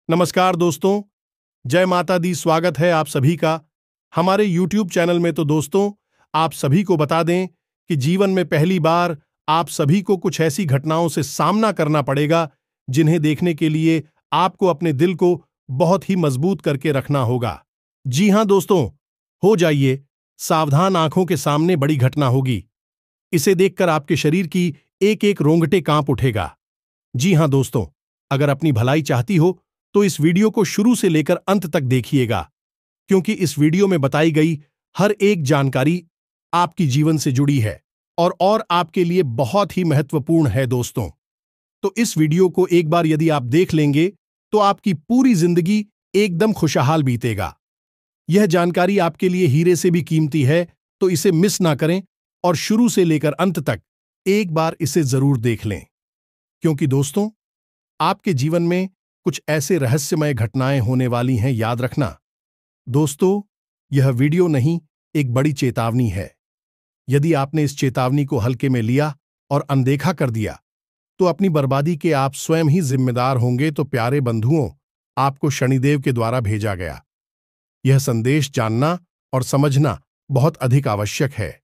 नमस्कार दोस्तों, जय माता दी। स्वागत है आप सभी का हमारे YouTube चैनल में। तो दोस्तों, आप सभी को बता दें कि जीवन में पहली बार आप सभी को कुछ ऐसी घटनाओं से सामना करना पड़ेगा जिन्हें देखने के लिए आपको अपने दिल को बहुत ही मजबूत करके रखना होगा। जी हां दोस्तों, हो जाइए सावधान, आंखों के सामने बड़ी घटना होगी। इसे देखकर आपके शरीर की एक एक रोंगटे कांप उठेगा। जी हां दोस्तों, अगर अपनी भलाई चाहती हो तो इस वीडियो को शुरू से लेकर अंत तक देखिएगा, क्योंकि इस वीडियो में बताई गई हर एक जानकारी आपकी जीवन से जुड़ी है और आपके लिए बहुत ही महत्वपूर्ण है दोस्तों। तो इस वीडियो को एक बार यदि आप देख लेंगे तो आपकी पूरी जिंदगी एकदम खुशहाल बीतेगा। यह जानकारी आपके लिए हीरे से भी कीमती है, तो इसे मिस ना करें और शुरू से लेकर अंत तक एक बार इसे जरूर देख लें, क्योंकि दोस्तों आपके जीवन में कुछ ऐसे रहस्यमय घटनाएं होने वाली हैं। याद रखना दोस्तों, यह वीडियो नहीं, एक बड़ी चेतावनी है। यदि आपने इस चेतावनी को हल्के में लिया और अनदेखा कर दिया तो अपनी बर्बादी के आप स्वयं ही जिम्मेदार होंगे। तो प्यारे बंधुओं, आपको शनिदेव के द्वारा भेजा गया यह संदेश जानना और समझना बहुत अधिक आवश्यक है।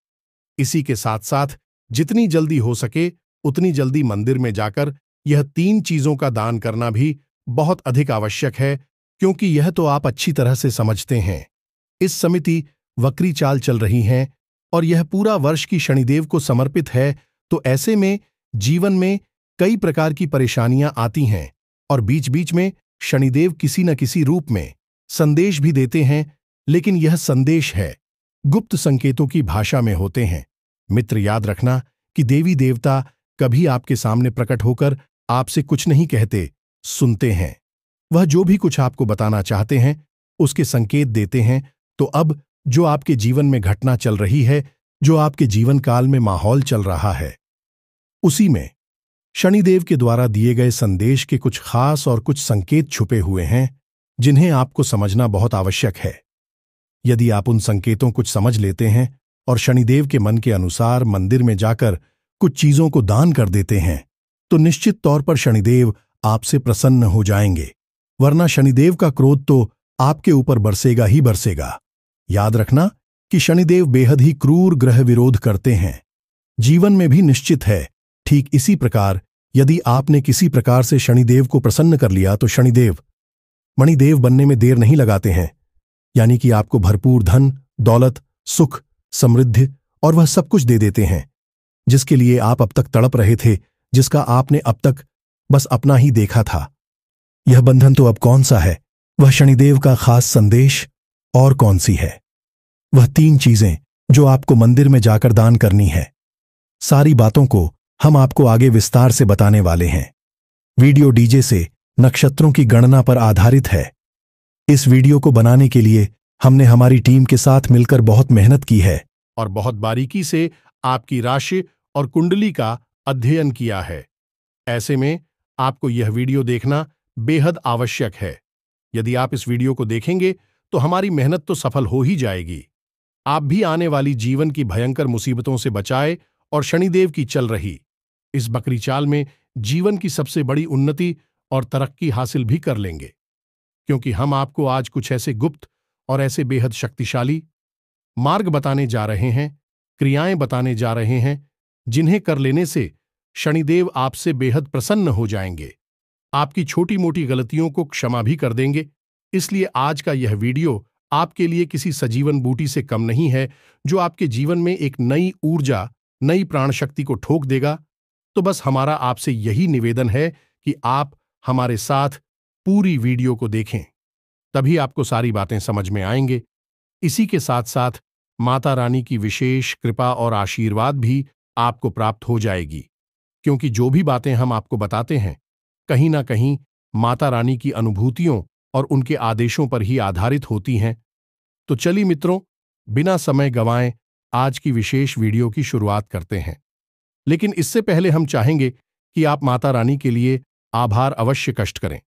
इसी के साथ साथ जितनी जल्दी हो सके उतनी जल्दी मंदिर में जाकर यह 3 चीजों का दान करना भी बहुत अधिक आवश्यक है, क्योंकि यह तो आप अच्छी तरह से समझते हैं। इस समिति वक्री चाल चल रही हैं और यह पूरा वर्ष की शनिदेव को समर्पित है। तो ऐसे में जीवन में कई प्रकार की परेशानियां आती हैं और बीच बीच में शनिदेव किसी न किसी रूप में संदेश भी देते हैं, लेकिन यह संदेश है गुप्त संकेतों की भाषा में होते हैं। मित्र, याद रखना कि देवी देवता कभी आपके सामने प्रकट होकर आपसे कुछ नहीं कहते, सुनते हैं। वह जो भी कुछ आपको बताना चाहते हैं उसके संकेत देते हैं। तो अब जो आपके जीवन में घटना चल रही है, जो आपके जीवन काल में माहौल चल रहा है, उसी में शनिदेव के द्वारा दिए गए संदेश के कुछ खास और कुछ संकेत छुपे हुए हैं जिन्हें आपको समझना बहुत आवश्यक है। यदि आप उन संकेतों कुछ समझ लेते हैं और शनिदेव के मन के अनुसार मंदिर में जाकर कुछ चीजों को दान कर देते हैं तो निश्चित तौर पर शनिदेव आपसे प्रसन्न हो जाएंगे, वरना शनिदेव का क्रोध तो आपके ऊपर बरसेगा ही बरसेगा। याद रखना कि शनिदेव बेहद ही क्रूर ग्रह विरोध करते हैं। जीवन में भी निश्चित है ठीक इसी प्रकार यदि आपने किसी प्रकार से शनिदेव को प्रसन्न कर लिया तो शनिदेव मणिदेव बनने में देर नहीं लगाते हैं, यानी कि आपको भरपूर धन, दौलत, सुख, समृद्धि और वह सब कुछ दे देते हैं जिसके लिए आप अब तक तड़प रहे थे, जिसका आपने अब तक बस अपना ही देखा था। यह बंधन तो अब कौन सा है? वह शनिदेव का खास संदेश और कौन सी है? वह 3 चीजें जो आपको मंदिर में जाकर दान करनी है। सारी बातों को हम आपको आगे विस्तार से बताने वाले हैं। वीडियो डीजे से नक्षत्रों की गणना पर आधारित है। इस वीडियो को बनाने के लिए हमने हमारी टीम के साथ मिलकर बहुत मेहनत की है और बहुत बारीकी से आपकी राशि और कुंडली का अध्ययन किया है। ऐसे में आपको यह वीडियो देखना बेहद आवश्यक है। यदि आप इस वीडियो को देखेंगे तो हमारी मेहनत तो सफल हो ही जाएगी। आप भी आने वाली जीवन की भयंकर मुसीबतों से बचाए और शनिदेव की चल रही इस बकरी चाल में जीवन की सबसे बड़ी उन्नति और तरक्की हासिल भी कर लेंगे, क्योंकि हम आपको आज कुछ ऐसे गुप्त और ऐसे बेहद शक्तिशाली मार्ग बताने जा रहे हैं, क्रियाएं बताने जा रहे हैं, जिन्हें कर लेने से शनिदेव आपसे बेहद प्रसन्न हो जाएंगे, आपकी छोटी मोटी गलतियों को क्षमा भी कर देंगे। इसलिए आज का यह वीडियो आपके लिए किसी सजीवन बूटी से कम नहीं है, जो आपके जीवन में एक नई ऊर्जा, नई प्राण शक्ति को ठोक देगा। तो बस हमारा आपसे यही निवेदन है कि आप हमारे साथ पूरी वीडियो को देखें, तभी आपको सारी बातें समझ में आएंगे। इसी के साथ साथ माता रानी की विशेष कृपा और आशीर्वाद भी आपको प्राप्त हो जाएगी, क्योंकि जो भी बातें हम आपको बताते हैं कहीं ना कहीं माता रानी की अनुभूतियों और उनके आदेशों पर ही आधारित होती हैं। तो चलिए मित्रों, बिना समय गंवाए आज की विशेष वीडियो की शुरुआत करते हैं। लेकिन इससे पहले हम चाहेंगे कि आप माता रानी के लिए आभार अवश्य कष्ट करें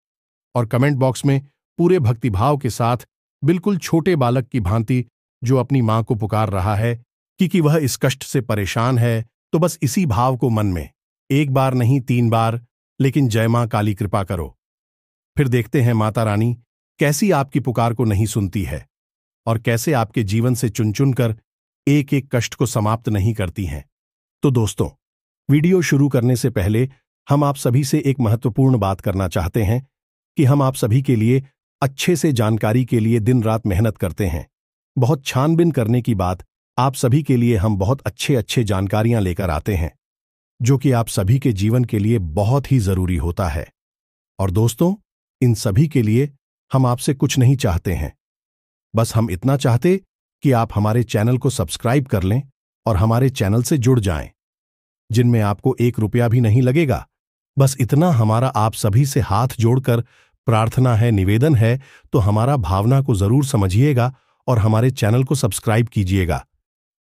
और कमेंट बॉक्स में पूरे भक्तिभाव के साथ, बिल्कुल छोटे बालक की भांति जो अपनी मां को पुकार रहा है कि वह इस कष्ट से परेशान है, तो बस इसी भाव को मन में 1 बार नहीं 3 बार, लेकिन जय मां काली कृपा करो, फिर देखते हैं माता रानी कैसी आपकी पुकार को नहीं सुनती है और कैसे आपके जीवन से चुन चुनकर एक एक कष्ट को समाप्त नहीं करती हैं। तो दोस्तों, वीडियो शुरू करने से पहले हम आप सभी से एक महत्वपूर्ण बात करना चाहते हैं कि हम आप सभी के लिए अच्छे से जानकारी के लिए दिन रात मेहनत करते हैं। बहुत छानबीन करने की बात आप सभी के लिए हम बहुत अच्छे जानकारियां लेकर आते हैं, जो कि आप सभी के जीवन के लिए बहुत ही जरूरी होता है। और दोस्तों, इन सभी के लिए हम आपसे कुछ नहीं चाहते हैं, बस हम इतना चाहते कि आप हमारे चैनल को सब्सक्राइब कर लें और हमारे चैनल से जुड़ जाएं, जिनमें आपको 1 रुपया भी नहीं लगेगा। बस इतना हमारा आप सभी से हाथ जोड़कर प्रार्थना है, निवेदन है, तो हमारा भावना को जरूर समझिएगा और हमारे चैनल को सब्सक्राइब कीजिएगा।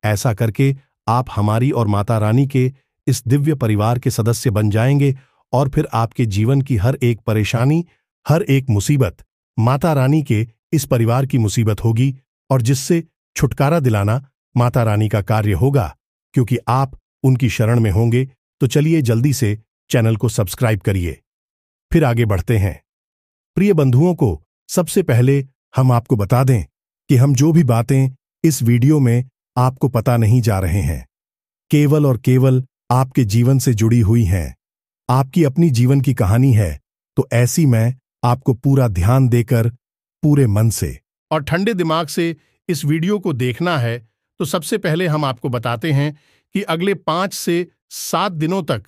ऐसा करके आप हमारी और माता रानी के इस दिव्य परिवार के सदस्य बन जाएंगे और फिर आपके जीवन की हर एक परेशानी, हर एक मुसीबत माता रानी के इस परिवार की मुसीबत होगी और जिससे छुटकारा दिलाना माता रानी का कार्य होगा, क्योंकि आप उनकी शरण में होंगे। तो चलिए जल्दी से चैनल को सब्सक्राइब करिए। फिर आगे बढ़ते हैं। प्रिय बंधुओं को सबसे पहले हम आपको बता दें कि हम जो भी बातें इस वीडियो में आपको पता नहीं जा रहे हैं, केवल और केवल आपके जीवन से जुड़ी हुई हैं। आपकी अपनी जीवन की कहानी है, तो ऐसी में आपको पूरा ध्यान देकर पूरे मन से और ठंडे दिमाग से इस वीडियो को देखना है। तो सबसे पहले हम आपको बताते हैं कि अगले 5 से 7 दिनों तक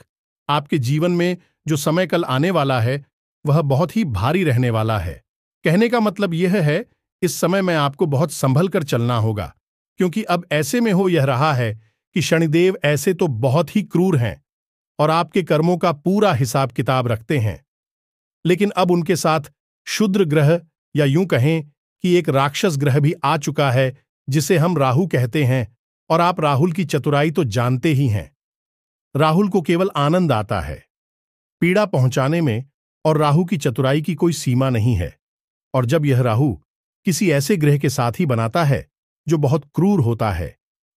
आपके जीवन में जो समय कल आने वाला है वह बहुत ही भारी रहने वाला है। कहने का मतलब यह है, इस समय में आपको बहुत संभल कर चलना होगा, क्योंकि अब ऐसे में हो यह रहा है कि शनिदेव ऐसे तो बहुत ही क्रूर हैं और आपके कर्मों का पूरा हिसाब किताब रखते हैं, लेकिन अब उनके साथ क्षुद्र ग्रह या यूं कहें कि एक राक्षस ग्रह भी आ चुका है, जिसे हम राहु कहते हैं। और आप राहुल की चतुराई तो जानते ही हैं। राहुल को केवल आनंद आता है, पीड़ा पहुंचाने में, और राहु की चतुराई की कोई सीमा नहीं है। और जब यह राहु किसी ऐसे ग्रह के साथ ही बनाता है जो बहुत क्रूर होता है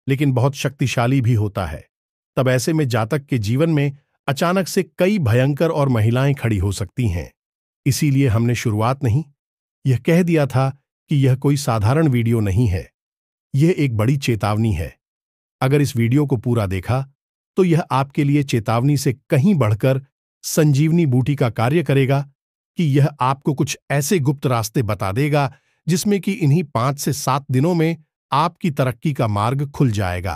लेकिन बहुत शक्तिशाली भी होता है, तब ऐसे में जातक के जीवन में अचानक से कई भयंकर और महिलाएं खड़ी हो सकती हैं। इसीलिए हमने शुरुआत नहीं यह कह दिया था कि यह कोई साधारण वीडियो नहीं है, यह एक बड़ी चेतावनी है। अगर इस वीडियो को पूरा देखा तो यह आपके लिए चेतावनी से कहीं बढ़कर संजीवनी बूटी का कार्य करेगा कि यह आपको कुछ ऐसे गुप्त रास्ते बता देगा जिसमें कि इन्हीं 5 से 7 दिनों में आपकी तरक्की का मार्ग खुल जाएगा।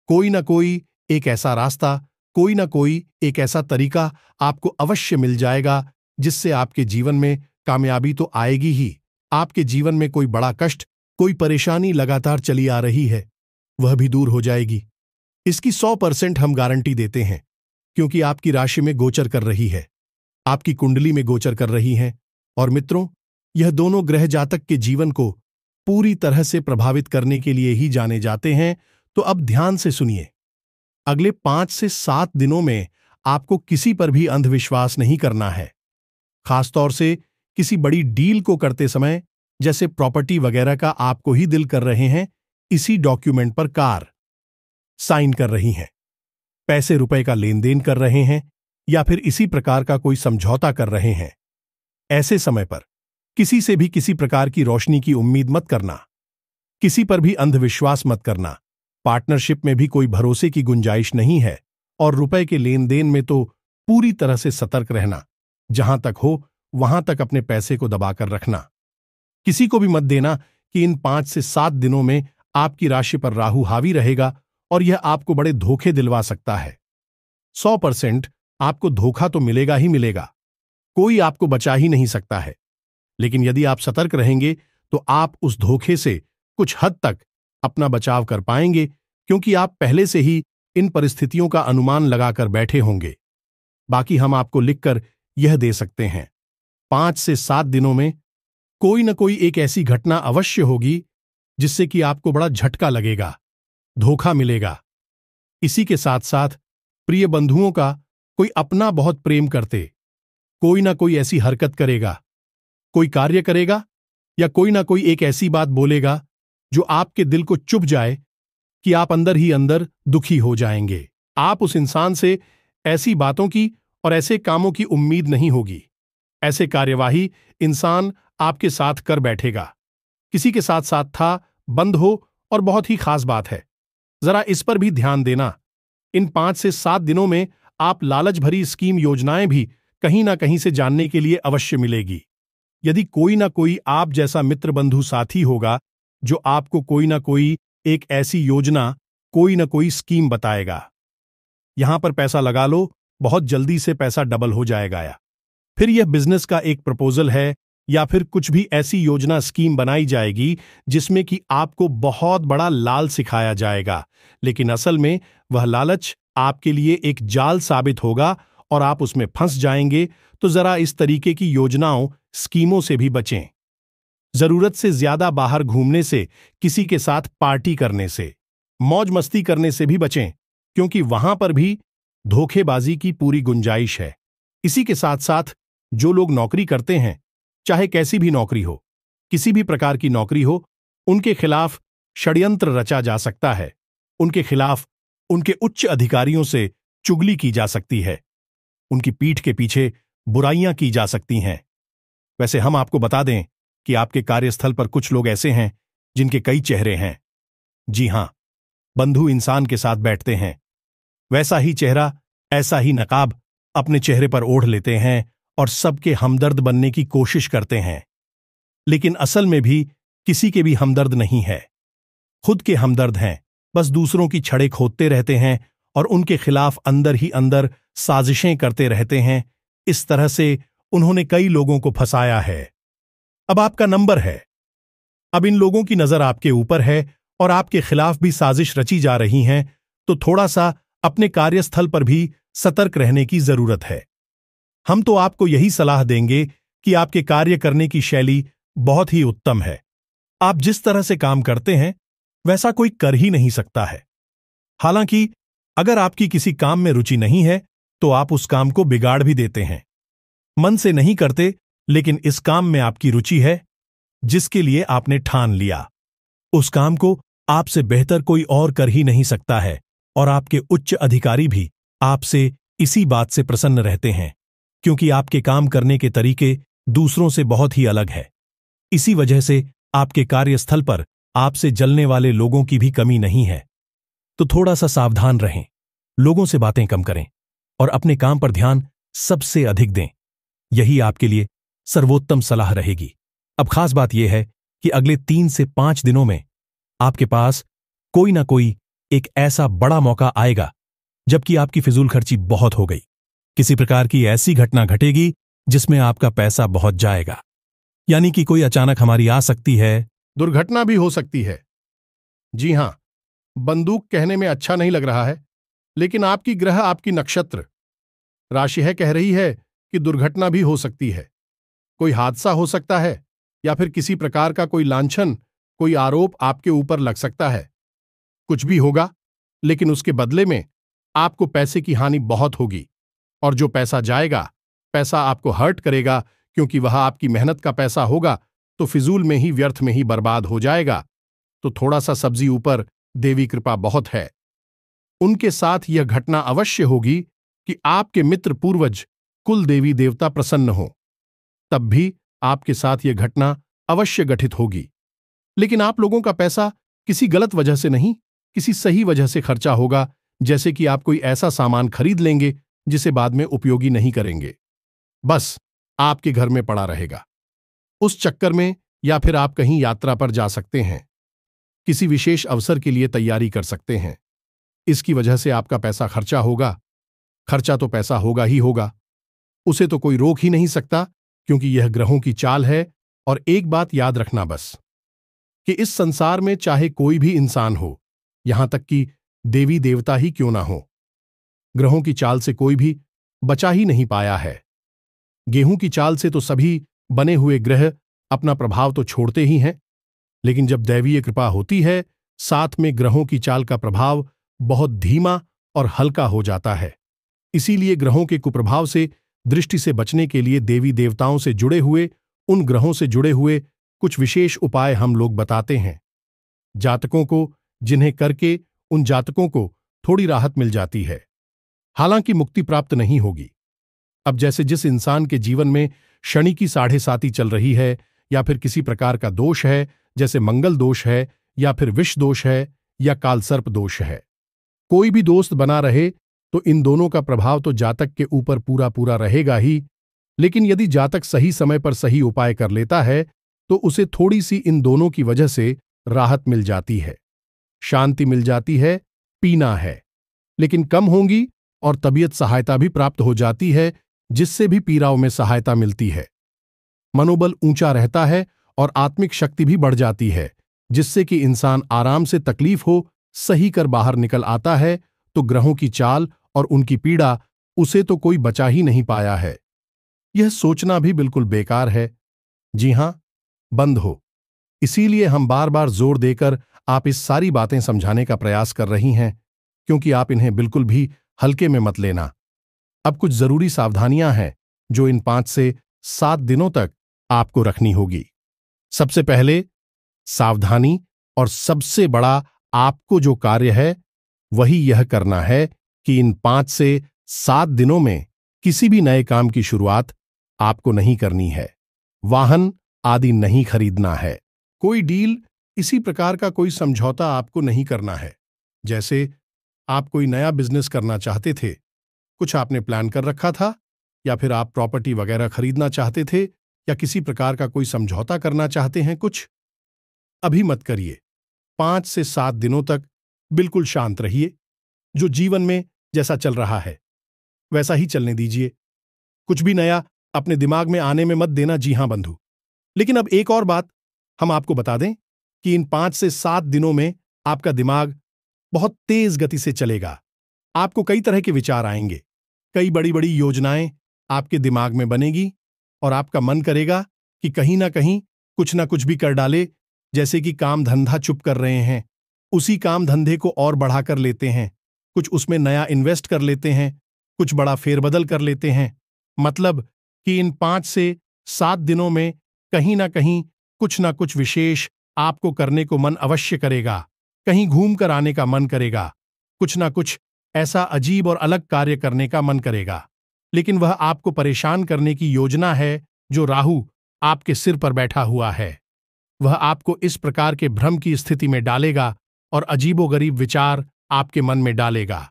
कोई ना कोई एक ऐसा रास्ता, कोई ना कोई एक ऐसा तरीका आपको अवश्य मिल जाएगा जिससे आपके जीवन में कामयाबी तो आएगी ही, आपके जीवन में कोई बड़ा कष्ट, कोई परेशानी लगातार चली आ रही है, वह भी दूर हो जाएगी। इसकी 100% हम गारंटी देते हैं, क्योंकि आपकी राशि में गोचर कर रही है, आपकी कुंडली में गोचर कर रही हैं। और मित्रों, यह दोनों ग्रह जातक के जीवन को पूरी तरह से प्रभावित करने के लिए ही जाने जाते हैं। तो अब ध्यान से सुनिए। अगले 5 से 7 दिनों में आपको किसी पर भी अंधविश्वास नहीं करना है, खासतौर से किसी बड़ी डील को करते समय, जैसे प्रॉपर्टी वगैरह का आपको ही दिल कर रहे हैं, इसी डॉक्यूमेंट पर कार साइन कर रही हैं, पैसे रुपए का लेन देन कर रहे हैं, या फिर इसी प्रकार का कोई समझौता कर रहे हैं। ऐसे समय पर किसी से भी किसी प्रकार की रोशनी की उम्मीद मत करना, किसी पर भी अंधविश्वास मत करना। पार्टनरशिप में भी कोई भरोसे की गुंजाइश नहीं है, और रुपए के लेन देन में तो पूरी तरह से सतर्क रहना। जहां तक हो वहां तक अपने पैसे को दबाकर रखना। किसी को भी मत देना कि इन 5 से 7 दिनों में आपकी राशि पर राहु हावी रहेगा और यह आपको बड़े धोखे दिलवा सकता है। 100% आपको धोखा तो मिलेगा ही मिलेगा, कोई आपको बचा ही नहीं सकता है। लेकिन यदि आप सतर्क रहेंगे तो आप उस धोखे से कुछ हद तक अपना बचाव कर पाएंगे, क्योंकि आप पहले से ही इन परिस्थितियों का अनुमान लगाकर बैठे होंगे। बाकी हम आपको लिखकर यह दे सकते हैं, 5 से 7 दिनों में कोई न कोई एक ऐसी घटना अवश्य होगी जिससे कि आपको बड़ा झटका लगेगा, धोखा मिलेगा। इसी के साथ साथ प्रिय बंधुओं का कोई अपना बहुत प्रेम करते कोई ना कोई ऐसी हरकत करेगा, कोई कार्य करेगा, या कोई ना कोई एक ऐसी बात बोलेगा जो आपके दिल को चुभ जाए कि आप अंदर ही अंदर दुखी हो जाएंगे। आप उस इंसान से ऐसी बातों की और ऐसे कामों की उम्मीद नहीं होगी। ऐसे कार्यवाही इंसान आपके साथ कर बैठेगा। किसी के साथ साथ था, बंद हो और बहुत ही खास बात है, जरा इस पर भी ध्यान देना। इन 5 से 7 दिनों में आप लालच भरी स्कीम योजनाएं भी कहीं ना कहीं से जानने के लिए अवश्य मिलेगी। यदि कोई ना कोई आप जैसा मित्र बंधु साथी होगा जो आपको कोई ना कोई एक ऐसी योजना, कोई ना कोई स्कीम बताएगा, यहां पर पैसा लगा लो, बहुत जल्दी से पैसा डबल हो जाएगा, या फिर यह बिजनेस का एक प्रपोजल है, या फिर कुछ भी ऐसी योजना स्कीम बनाई जाएगी जिसमें कि आपको बहुत बड़ा लाल सिखाया जाएगा, लेकिन असल में वह लालच आपके लिए एक जाल साबित होगा और आप उसमें फंस जाएंगे। तो जरा इस तरीके की योजनाओं, स्कीमों से भी बचें। जरूरत से ज्यादा बाहर घूमने से, किसी के साथ पार्टी करने से, मौज मस्ती करने से भी बचें, क्योंकि वहां पर भी धोखेबाजी की पूरी गुंजाइश है। इसी के साथ साथ जो लोग नौकरी करते हैं, चाहे कैसी भी नौकरी हो, किसी भी प्रकार की नौकरी हो, उनके खिलाफ षड्यंत्र रचा जा सकता है। उनके खिलाफ उनके उच्च अधिकारियों से चुगली की जा सकती है, उनकी पीठ के पीछे बुराइयां की जा सकती हैं। वैसे हम आपको बता दें कि आपके कार्यस्थल पर कुछ लोग ऐसे हैं जिनके कई चेहरे हैं। जी हां, बंधु इंसान के साथ बैठते हैं, वैसा ही चेहरा, ऐसा ही नकाब अपने चेहरे पर ओढ़ लेते हैं और सबके हमदर्द बनने की कोशिश करते हैं, लेकिन असल में भी किसी के भी हमदर्द नहीं है, खुद के हमदर्द हैं। बस दूसरों की छड़ें खोदते रहते हैं और उनके खिलाफ अंदर ही अंदर साजिशें करते रहते हैं। इस तरह से उन्होंने कई लोगों को फंसाया है। अब आपका नंबर है। अब इन लोगों की नजर आपके ऊपर है और आपके खिलाफ भी साजिश रची जा रही हैं, तो थोड़ा सा अपने कार्यस्थल पर भी सतर्क रहने की जरूरत है। हम तो आपको यही सलाह देंगे कि आपके कार्य करने की शैली बहुत ही उत्तम है। आप जिस तरह से काम करते हैं वैसा कोई कर ही नहीं सकता है। हालांकि अगर आपकी किसी काम में रुचि नहीं है तो आप उस काम को बिगाड़ भी देते हैं। मन से नहीं करते, लेकिन इस काम में आपकी रुचि है जिसके लिए आपने ठान लिया, उस काम को आपसे बेहतर कोई और कर ही नहीं सकता है, और आपके उच्च अधिकारी भी आपसे इसी बात से प्रसन्न रहते हैं, क्योंकि आपके काम करने के तरीके दूसरों से बहुत ही अलग है। इसी वजह से आपके कार्यस्थल पर आपसे जलने वाले लोगों की भी कमी नहीं है। तो थोड़ा सा सावधान रहें, लोगों से बातें कम करें और अपने काम पर ध्यान सबसे अधिक दें। यही आपके लिए सर्वोत्तम सलाह रहेगी। अब खास बात यह है कि अगले 3 से 5 दिनों में आपके पास कोई ना कोई एक ऐसा बड़ा मौका आएगा जबकि आपकी फिजूल खर्ची बहुत हो गई। किसी प्रकार की ऐसी घटना घटेगी जिसमें आपका पैसा बहुत जाएगा, यानी कि कोई अचानक हमारी आ सकती है, दुर्घटना भी हो सकती है। जी हां, बंदूक कहने में अच्छा नहीं लग रहा है, लेकिन आपकी ग्रह, आपकी नक्षत्र राशि है कह रही है कि दुर्घटना भी हो सकती है। कोई हादसा हो सकता है या फिर किसी प्रकार का कोई लांछन, कोई आरोप आपके ऊपर लग सकता है। कुछ भी होगा, लेकिन उसके बदले में आपको पैसे की हानि बहुत होगी, और जो पैसा जाएगा, पैसा आपको हर्ट करेगा, क्योंकि वह आपकी मेहनत का पैसा होगा तो फिजूल में ही, व्यर्थ में ही बर्बाद हो जाएगा। तो थोड़ा सा सब्जी ऊपर, देवी कृपा बहुत है। उनके साथ यह घटना अवश्य होगी कि आपके मित्र पूर्वज, कुल देवी देवता प्रसन्न हो, तब भी आपके साथ यह घटना अवश्य घटित होगी। लेकिन आप लोगों का पैसा किसी गलत वजह से नहीं, किसी सही वजह से खर्चा होगा, जैसे कि आप कोई ऐसा सामान खरीद लेंगे जिसे बाद में उपयोगी नहीं करेंगे, बस आपके घर में पड़ा रहेगा। उस चक्कर में, या फिर आप कहीं यात्रा पर जा सकते हैं, किसी विशेष अवसर के लिए तैयारी कर सकते हैं। इसकी वजह से आपका पैसा खर्चा होगा। खर्चा तो पैसा होगा ही होगा, उसे तो कोई रोक ही नहीं सकता, क्योंकि यह ग्रहों की चाल है। और एक बात याद रखना बस, कि इस संसार में चाहे कोई भी इंसान हो, यहां तक कि देवी देवता ही क्यों ना हो, ग्रहों की चाल से कोई भी बचा ही नहीं पाया है। गेहूं की चाल से तो सभी बने हुए ग्रह अपना प्रभाव तो छोड़ते ही हैं, लेकिन जब दैवीय कृपा होती है, साथ में ग्रहों की चाल का प्रभाव बहुत धीमा और हल्का हो जाता है। इसीलिए ग्रहों के कुप्रभाव से, दृष्टि से बचने के लिए देवी देवताओं से जुड़े हुए, उन ग्रहों से जुड़े हुए कुछ विशेष उपाय हम लोग बताते हैं जातकों को, जिन्हें करके उन जातकों को थोड़ी राहत मिल जाती है। हालांकि मुक्ति प्राप्त नहीं होगी। अब जैसे जिस इंसान के जीवन में शनि की 7.5 चल रही है या फिर किसी प्रकार का दोष है, जैसे मंगल दोष है या फिर विष दोष है या कालसर्प दोष है। कोई भी दोस्त बना रहे तो इन दोनों का प्रभाव तो जातक के ऊपर पूरा पूरा रहेगा ही, लेकिन यदि जातक सही समय पर सही उपाय कर लेता है तो उसे थोड़ी सी इन दोनों की वजह से राहत मिल जाती है, शांति मिल जाती है, पीना है, लेकिन कम होंगी और तबीयत सहायता भी प्राप्त हो जाती है, जिससे भी पीड़ाओं में सहायता मिलती है। मनोबल ऊंचा रहता है और आत्मिक शक्ति भी बढ़ जाती है, जिससे कि इंसान आराम से तकलीफ हो सही कर बाहर निकल आता है, तो ग्रहों की चाल और उनकी पीड़ा उसे तो कोई बचा ही नहीं पाया है। यह सोचना भी बिल्कुल बेकार है। जी हां, बंद हो। इसीलिए हम बार बार जोर देकर आप इस सारी बातें समझाने का प्रयास कर रही हैं, क्योंकि आप इन्हें बिल्कुल भी हल्के में मत लेना। अब कुछ जरूरी सावधानियां हैं जो इन 5 से 7 दिनों तक आपको रखनी होगी। सबसे पहले सावधानी और सबसे बड़ा आपको जो कार्य है वही यह करना है कि इन 5 से 7 दिनों में किसी भी नए काम की शुरुआत आपको नहीं करनी है। वाहन आदि नहीं खरीदना है। कोई डील, इसी प्रकार का कोई समझौता आपको नहीं करना है। जैसे आप कोई नया बिजनेस करना चाहते थे, कुछ आपने प्लान कर रखा था, या फिर आप प्रॉपर्टी वगैरह खरीदना चाहते थे, या किसी प्रकार का कोई समझौता करना चाहते हैं, कुछ अभी मत करिए। 5 से 7 दिनों तक बिल्कुल शांत रहिए। जो जीवन में जैसा चल रहा है वैसा ही चलने दीजिए। कुछ भी नया अपने दिमाग में आने में मत देना। जी हां बंधु, लेकिन अब एक और बात हम आपको बता दें कि इन 5 से 7 दिनों में आपका दिमाग बहुत तेज गति से चलेगा। आपको कई तरह के विचार आएंगे, कई बड़ी बड़ी योजनाएं आपके दिमाग में बनेगी और आपका मन करेगा कि कहीं ना कुछ भी कर डाले। जैसे कि काम धंधा चुप कर रहे हैं, उसी काम धंधे को और बढ़ाकर लेते हैं, कुछ उसमें नया इन्वेस्ट कर लेते हैं, कुछ बड़ा फेरबदल कर लेते हैं। मतलब कि इन 5 से 7 दिनों में कहीं ना कुछ विशेष आपको करने को मन अवश्य करेगा। कहीं घूम कर आने का मन करेगा, कुछ ना कुछ ऐसा अजीब और अलग कार्य करने का मन करेगा। लेकिन वह आपको परेशान करने की योजना है जो राहु आपके सिर पर बैठा हुआ है। वह आपको इस प्रकार के भ्रम की स्थिति में डालेगा और अजीबोगरीब विचार आपके मन में डालेगा।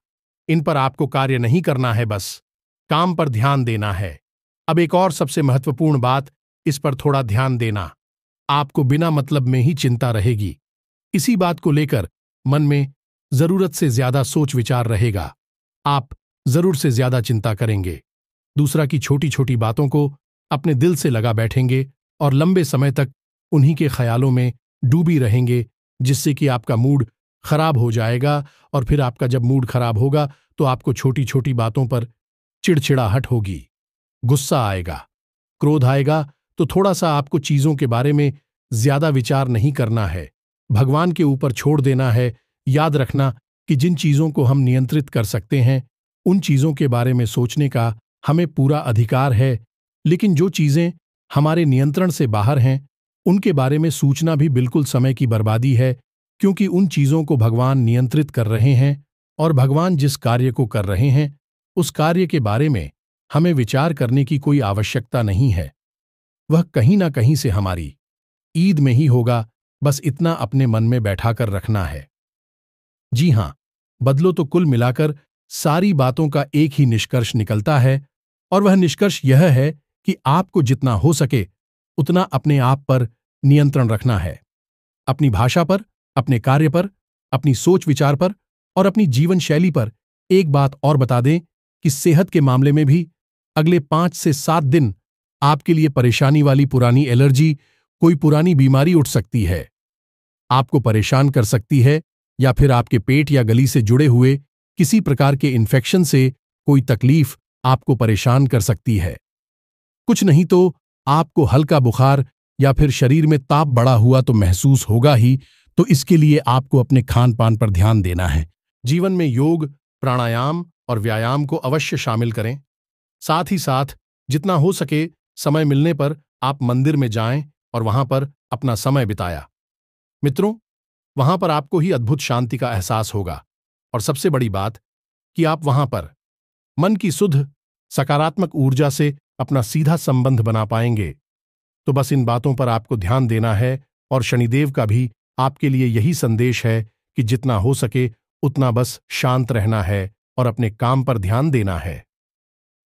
इन पर आपको कार्य नहीं करना है, बस काम पर ध्यान देना है। अब एक और सबसे महत्वपूर्ण बात, इस पर थोड़ा ध्यान देना। आपको बिना मतलब में ही चिंता रहेगी। इसी बात को लेकर मन में जरूरत से ज्यादा सोच विचार रहेगा। आप जरूर से ज्यादा चिंता करेंगे। दूसरा की छोटी छोटी बातों को अपने दिल से लगा बैठेंगे और लंबे समय तक उन्हीं के ख्यालों में डूबी रहेंगे, जिससे कि आपका मूड खराब हो जाएगा। और फिर आपका जब मूड खराब होगा तो आपको छोटी छोटी बातों पर चिड़चिड़ाहट होगी, गुस्सा आएगा, क्रोध आएगा। तो थोड़ा सा आपको चीजों के बारे में ज्यादा विचार नहीं करना है, भगवान के ऊपर छोड़ देना है। याद रखना कि जिन चीजों को हम नियंत्रित कर सकते हैं उन चीजों के बारे में सोचने का हमें पूरा अधिकार है, लेकिन जो चीजें हमारे नियंत्रण से बाहर हैं उनके बारे में सोचना भी बिल्कुल समय की बर्बादी है, क्योंकि उन चीजों को भगवान नियंत्रित कर रहे हैं और भगवान जिस कार्य को कर रहे हैं उस कार्य के बारे में हमें विचार करने की कोई आवश्यकता नहीं है। वह कहीं ना कहीं से हमारी ईद में ही होगा, बस इतना अपने मन में बैठाकर रखना है। जी हां, बदलो तो कुल मिलाकर सारी बातों का एक ही निष्कर्ष निकलता है, और वह निष्कर्ष यह है कि आपको जितना हो सके उतना अपने आप पर नियंत्रण रखना है। अपनी भाषा पर, अपने कार्य पर, अपनी सोच विचार पर और अपनी जीवन शैली पर। एक बात और बता दें कि सेहत के मामले में भी अगले 5 से 7 दिन आपके लिए परेशानी वाली पुरानी एलर्जी, कोई पुरानी बीमारी उठ सकती है, आपको परेशान कर सकती है, या फिर आपके पेट या गली से जुड़े हुए किसी प्रकार के इन्फेक्शन से कोई तकलीफ आपको परेशान कर सकती है। कुछ नहीं तो आपको हल्का बुखार या फिर शरीर में ताप बढ़ा हुआ तो महसूस होगा ही, तो इसके लिए आपको अपने खान पान पर ध्यान देना है। जीवन में योग, प्राणायाम और व्यायाम को अवश्य शामिल करें। साथ ही साथ जितना हो सके समय मिलने पर आप मंदिर में जाएं और वहां पर अपना समय बिताया। मित्रों, वहां पर आपको ही अद्भुत शांति का एहसास होगा, और सबसे बड़ी बात कि आप वहां पर मन की शुद्ध सकारात्मक ऊर्जा से अपना सीधा संबंध बना पाएंगे। तो बस इन बातों पर आपको ध्यान देना है, और शनिदेव का भी आपके लिए यही संदेश है कि जितना हो सके उतना बस शांत रहना है और अपने काम पर ध्यान देना है।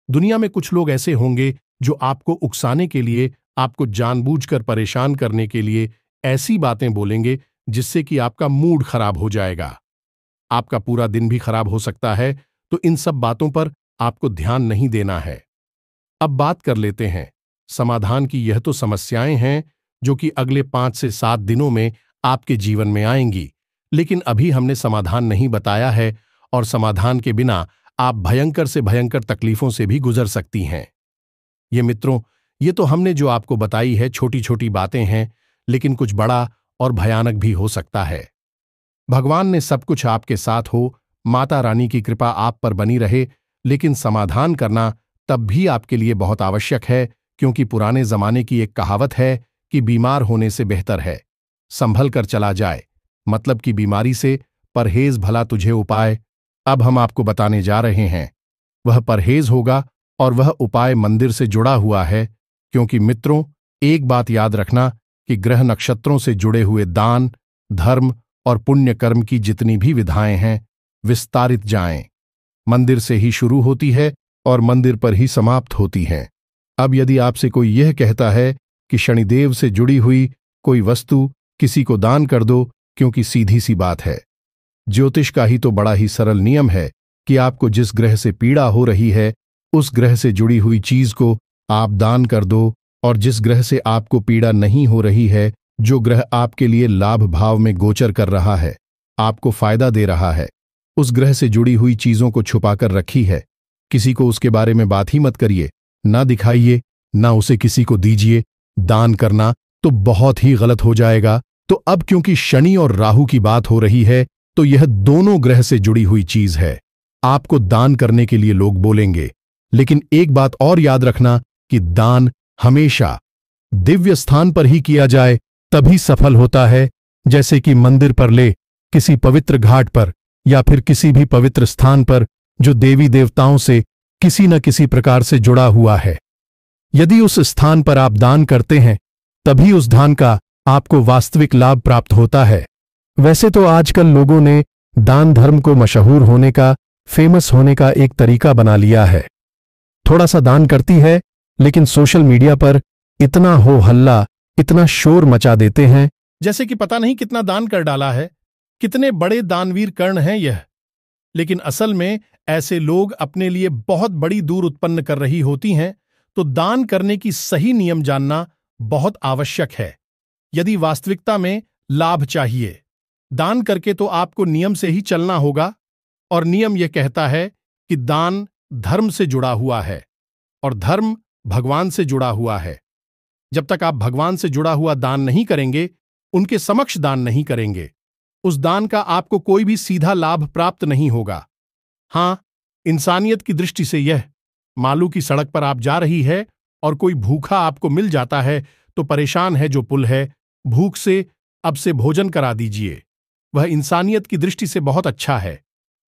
दुनिया में कुछ लोग ऐसे होंगे जो आपको उकसाने के लिए, आपको जानबूझकर परेशान करने के लिए ऐसी बातें बोलेंगे जिससे कि आपका मूड खराब हो जाएगा, आपका पूरा दिन भी खराब हो सकता है। तो इन सब बातों पर आपको ध्यान नहीं देना है। अब बात कर लेते हैं समाधान की। यह तो समस्याएं हैं जो कि अगले 5 से 7 दिनों में आपके जीवन में आएंगी, लेकिन अभी हमने समाधान नहीं बताया है, और समाधान के बिना आप भयंकर से भयंकर तकलीफों से भी गुजर सकती हैं। ये मित्रों, ये तो हमने जो आपको बताई है छोटी छोटी बातें हैं, लेकिन कुछ बड़ा और भयानक भी हो सकता है। भगवान ने सब कुछ आपके साथ हो, माता रानी की कृपा आप पर बनी रहे, लेकिन समाधान करना तब भी आपके लिए बहुत आवश्यक है, क्योंकि पुराने जमाने की एक कहावत है कि बीमार होने से बेहतर है संभल कर चला जाए, मतलब कि बीमारी से परहेज भला तुझे उपाय। अब हम आपको बताने जा रहे हैं, वह परहेज होगा और वह उपाय मंदिर से जुड़ा हुआ है। क्योंकि मित्रों, एक बात याद रखना कि ग्रह नक्षत्रों से जुड़े हुए दान, धर्म और पुण्य कर्म की जितनी भी विधाएं हैं, विस्तारित जाएं, मंदिर से ही शुरू होती है और मंदिर पर ही समाप्त होती हैं। अब यदि आपसे कोई यह कहता है कि शनिदेव से जुड़ी हुई कोई वस्तु किसी को दान कर दो, क्योंकि सीधी सी बात है, ज्योतिष का ही तो बड़ा ही सरल नियम है कि आपको जिस ग्रह से पीड़ा हो रही है उस ग्रह से जुड़ी हुई चीज को आप दान कर दो, और जिस ग्रह से आपको पीड़ा नहीं हो रही है, जो ग्रह आपके लिए लाभ भाव में गोचर कर रहा है, आपको फायदा दे रहा है, उस ग्रह से जुड़ी हुई चीजों को छुपाकर रखी है। किसी को उसके बारे में बात ही मत करिए, ना दिखाइए, ना उसे किसी को दीजिए। दान करना तो बहुत ही गलत हो जाएगा। तो अब क्योंकि शनि और राहु की बात हो रही है, तो यह दोनों ग्रह से जुड़ी हुई चीज है। आपको दान करने के लिए लोग बोलेंगे, लेकिन एक बात और याद रखना कि दान हमेशा दिव्य स्थान पर ही किया जाए, तभी सफल होता है। जैसे कि मंदिर पर ले, किसी पवित्र घाट पर, या फिर किसी भी पवित्र स्थान पर जो देवी देवताओं से किसी न किसी प्रकार से जुड़ा हुआ है। यदि उस स्थान पर आप दान करते हैं, तभी उस दान का आपको वास्तविक लाभ प्राप्त होता है। वैसे तो आजकल लोगों ने दान धर्म को मशहूर होने का, फेमस होने का एक तरीका बना लिया है। थोड़ा सा दान करती है, लेकिन सोशल मीडिया पर इतना हो हल्ला, इतना शोर मचा देते हैं जैसे कि पता नहीं कितना दान कर डाला है, कितने बड़े दानवीर कर्ण हैं यह। लेकिन असल में ऐसे लोग अपने लिए बहुत बड़ी दूर उत्पन्न कर रही होती हैं। तो दान करने की सही नियम जानना बहुत आवश्यक है। यदि वास्तविकता में लाभ चाहिए, दान करके तो आपको नियम से ही चलना होगा, और नियम यह कहता है कि दान धर्म से जुड़ा हुआ है और धर्म भगवान से जुड़ा हुआ है। जब तक आप भगवान से जुड़ा हुआ दान नहीं करेंगे, उनके समक्ष दान नहीं करेंगे, उस दान का आपको कोई भी सीधा लाभ प्राप्त नहीं होगा। हां, इंसानियत की दृष्टि से यह, मालू की सड़क पर आप जा रही है और कोई भूखा आपको मिल जाता है तो परेशान है जो पुल है, भूख से अब से भोजन करा दीजिए। वह इंसानियत की दृष्टि से बहुत अच्छा है,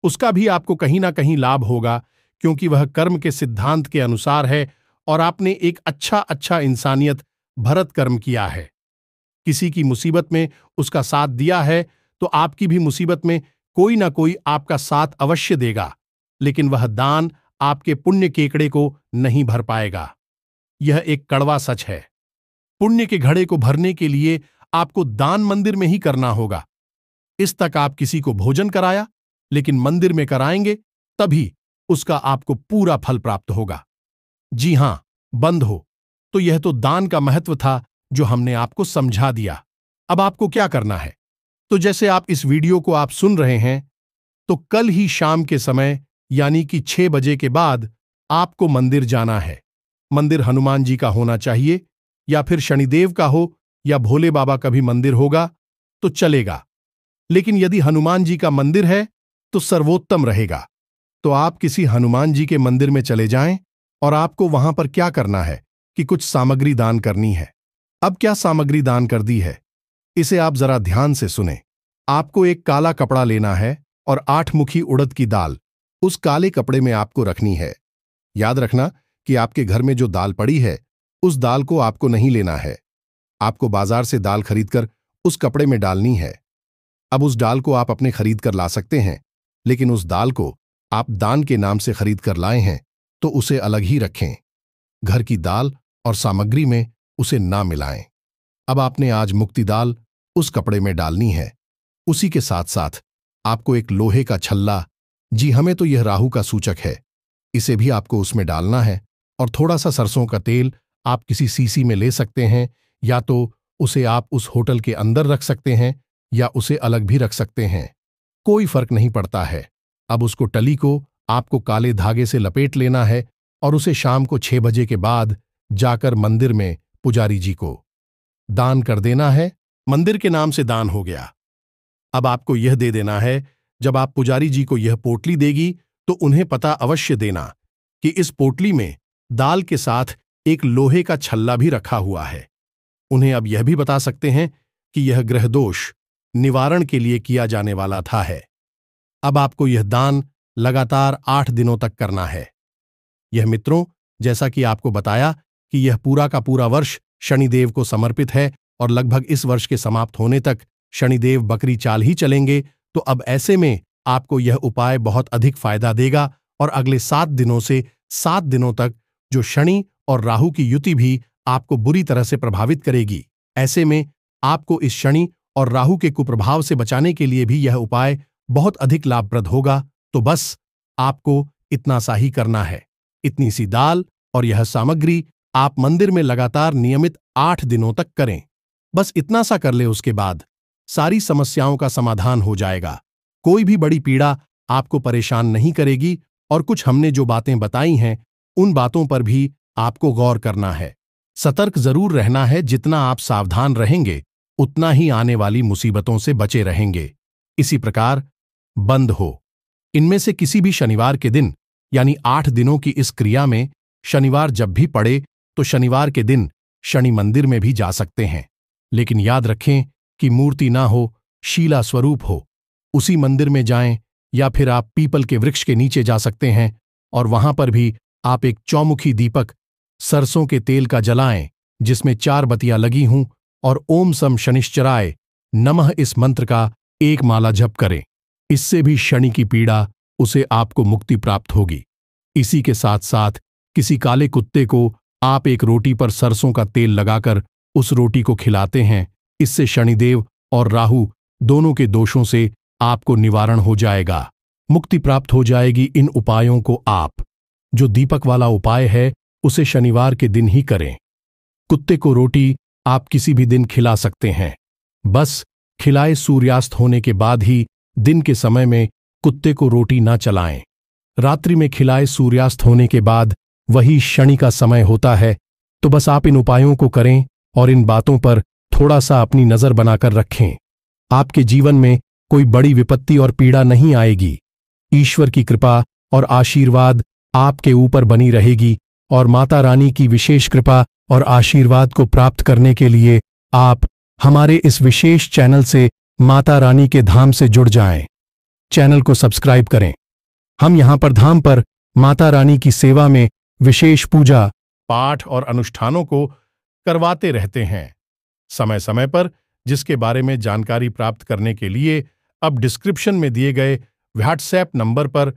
उसका भी आपको कहीं ना कहीं लाभ होगा, क्योंकि वह कर्म के सिद्धांत के अनुसार है और आपने एक अच्छा इंसानियत भरत कर्म किया है। किसी की मुसीबत में उसका साथ दिया है तो आपकी भी मुसीबत में कोई ना कोई आपका साथ अवश्य देगा, लेकिन वह दान आपके पुण्य केकड़े को नहीं भर पाएगा। यह एक कड़वा सच है। पुण्य के घड़े को भरने के लिए आपको दान मंदिर में ही करना होगा। इस तक आप किसी को भोजन कराया, लेकिन मंदिर में कराएंगे तभी उसका आपको पूरा फल प्राप्त होगा। जी हां, बंद हो। तो यह तो दान का महत्व था जो हमने आपको समझा दिया। अब आपको क्या करना है? तो जैसे आप इस वीडियो को आप सुन रहे हैं, तो कल ही शाम के समय यानी कि 6 बजे के बाद आपको मंदिर जाना है। मंदिर हनुमान जी का होना चाहिए, या फिर शनिदेव का हो, या भोले बाबा का भी मंदिर होगा तो चलेगा। लेकिन यदि हनुमान जी का मंदिर है तो सर्वोत्तम रहेगा। तो आप किसी हनुमान जी के मंदिर में चले जाएं, और आपको वहां पर क्या करना है कि कुछ सामग्री दान करनी है। अब क्या सामग्री दान कर दी है, इसे आप जरा ध्यान से सुने। आपको एक काला कपड़ा लेना है और 8 मुखी उड़द की दाल उस काले कपड़े में आपको रखनी है। याद रखना कि आपके घर में जो दाल पड़ी है उस दाल को आपको नहीं लेना है। आपको बाजार से दाल खरीदकर उस कपड़े में डालनी है। अब उस दाल को आप अपने खरीद कर ला सकते हैं, लेकिन उस दाल को आप दान के नाम से खरीद कर लाए हैं तो उसे अलग ही रखें। घर की दाल और सामग्री में उसे ना मिलाएं। अब आपने आज मुक्ति दाल उस कपड़े में डालनी है। उसी के साथ साथ आपको एक लोहे का छल्ला, जी हमें तो यह राहु का सूचक है, इसे भी आपको उसमें डालना है। और थोड़ा सा सरसों का तेल आप किसी सीसी में ले सकते हैं, या तो उसे आप उस होटल के अंदर रख सकते हैं या उसे अलग भी रख सकते हैं, कोई फर्क नहीं पड़ता है। अब उसको टली को आपको काले धागे से लपेट लेना है और उसे शाम को 6 बजे के बाद जाकर मंदिर में पुजारी जी को दान कर देना है। मंदिर के नाम से दान हो गया। अब आपको यह दे देना है, जब आप पुजारी जी को यह पोटली देगी तो उन्हें पता अवश्य देना कि इस पोटली में दाल के साथ एक लोहे का छल्ला भी रखा हुआ है। उन्हें अब यह भी बता सकते हैं कि यह ग्रह दोष निवारण के लिए किया जाने वाला था है। अब आपको यह दान लगातार 8 दिनों तक करना है। यह मित्रों, जैसा कि आपको बताया कि यह पूरा का पूरा वर्ष शनिदेव को समर्पित है और लगभग इस वर्ष के समाप्त होने तक शनिदेव बकरी चाल ही चलेंगे, तो अब ऐसे में आपको यह उपाय बहुत अधिक फायदा देगा और अगले 7 दिनों से 7 दिनों तक जो शनि और राहु की युति भी आपको बुरी तरह से प्रभावित करेगी, ऐसे में आपको इस शनि और राहु के कुप्रभाव से बचाने के लिए भी यह उपाय बहुत अधिक लाभप्रद होगा। तो बस आपको इतना सा ही करना है। इतनी सी दाल और यह सामग्री आप मंदिर में लगातार नियमित 8 दिनों तक करें। बस इतना सा कर ले, उसके बाद सारी समस्याओं का समाधान हो जाएगा। कोई भी बड़ी पीड़ा आपको परेशान नहीं करेगी और कुछ हमने जो बातें बताई हैं उन बातों पर भी आपको गौर करना है। सतर्क जरूर रहना है। जितना आप सावधान रहेंगे उतना ही आने वाली मुसीबतों से बचे रहेंगे। इसी प्रकार बंद हो। इनमें से किसी भी शनिवार के दिन, यानी 8 दिनों की इस क्रिया में शनिवार जब भी पड़े तो शनिवार के दिन शनि मंदिर में भी जा सकते हैं, लेकिन याद रखें कि मूर्ति ना हो, शीला स्वरूप हो। उसी मंदिर में जाएं, या फिर आप पीपल के वृक्ष के नीचे जा सकते हैं और वहां पर भी आप एक चौमुखी दीपक सरसों के तेल का जलाएं, जिसमें 4 बत्तियां लगी हों, और ओम सम शनिश्चराय नमः इस मंत्र का 1 माला जप करें। इससे भी शनि की पीड़ा उसे आपको मुक्ति प्राप्त होगी। इसी के साथ साथ किसी काले कुत्ते को आप एक रोटी पर सरसों का तेल लगाकर उस रोटी को खिलाते हैं। इससे शनिदेव और राहु दोनों के दोषों से आपको निवारण हो जाएगा, मुक्ति प्राप्त हो जाएगी। इन उपायों को आप, जो दीपक वाला उपाय है, उसे शनिवार के दिन ही करें। कुत्ते को रोटी आप किसी भी दिन खिला सकते हैं, बस खिलाए सूर्यास्त होने के बाद ही। दिन के समय में कुत्ते को रोटी ना चलाएं। रात्रि में खिलाए सूर्यास्त होने के बाद वही शनि का समय होता है। तो बस आप इन उपायों को करें और इन बातों पर थोड़ा सा अपनी नजर बनाकर रखें। आपके जीवन में कोई बड़ी विपत्ति और पीड़ा नहीं आएगी। ईश्वर की कृपा और आशीर्वाद आपके ऊपर बनी रहेगी और माता रानी की विशेष कृपा और आशीर्वाद को प्राप्त करने के लिए आप हमारे इस विशेष चैनल से माता रानी के धाम से जुड़ जाएं। चैनल को सब्सक्राइब करें। हम यहां पर धाम पर माता रानी की सेवा में विशेष पूजा पाठ और अनुष्ठानों को करवाते रहते हैं समय समय पर, जिसके बारे में जानकारी प्राप्त करने के लिए अब डिस्क्रिप्शन में दिए गए व्हाट्सएप नंबर पर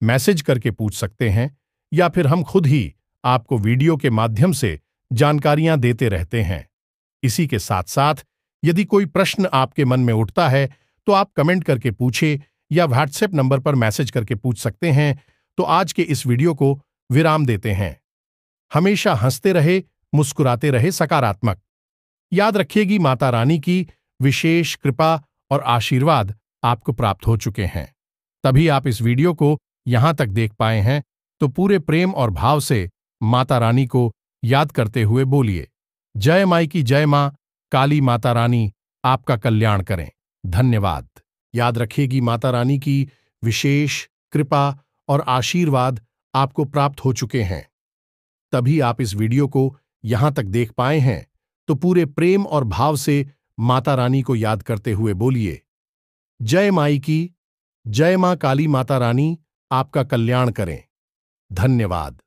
मैसेज करके पूछ सकते हैं, या फिर हम खुद ही आपको वीडियो के माध्यम से जानकारियां देते रहते हैं। इसी के साथ साथ यदि कोई प्रश्न आपके मन में उठता है तो आप कमेंट करके पूछे या व्हाट्सएप नंबर पर मैसेज करके पूछ सकते हैं। तो आज के इस वीडियो को विराम देते हैं। हमेशा हंसते रहे, मुस्कुराते रहे, सकारात्मक। याद रखिएगी, माता रानी की विशेष कृपा और आशीर्वाद आपको प्राप्त हो चुके हैं, तभी आप इस वीडियो को यहां तक देख पाए हैं। तो पूरे प्रेम और भाव से माता रानी को याद करते हुए बोलिए, जय माई की जय मां काली माता रानी आपका कल्याण करें। धन्यवाद। याद रखिएगी, माता रानी की विशेष कृपा और आशीर्वाद आपको प्राप्त हो चुके हैं, तभी आप इस वीडियो को यहां तक देख पाए हैं। तो पूरे प्रेम और भाव से माता रानी को याद करते हुए बोलिए, जय माई की जय मां काली माता रानी आपका कल्याण करें। धन्यवाद।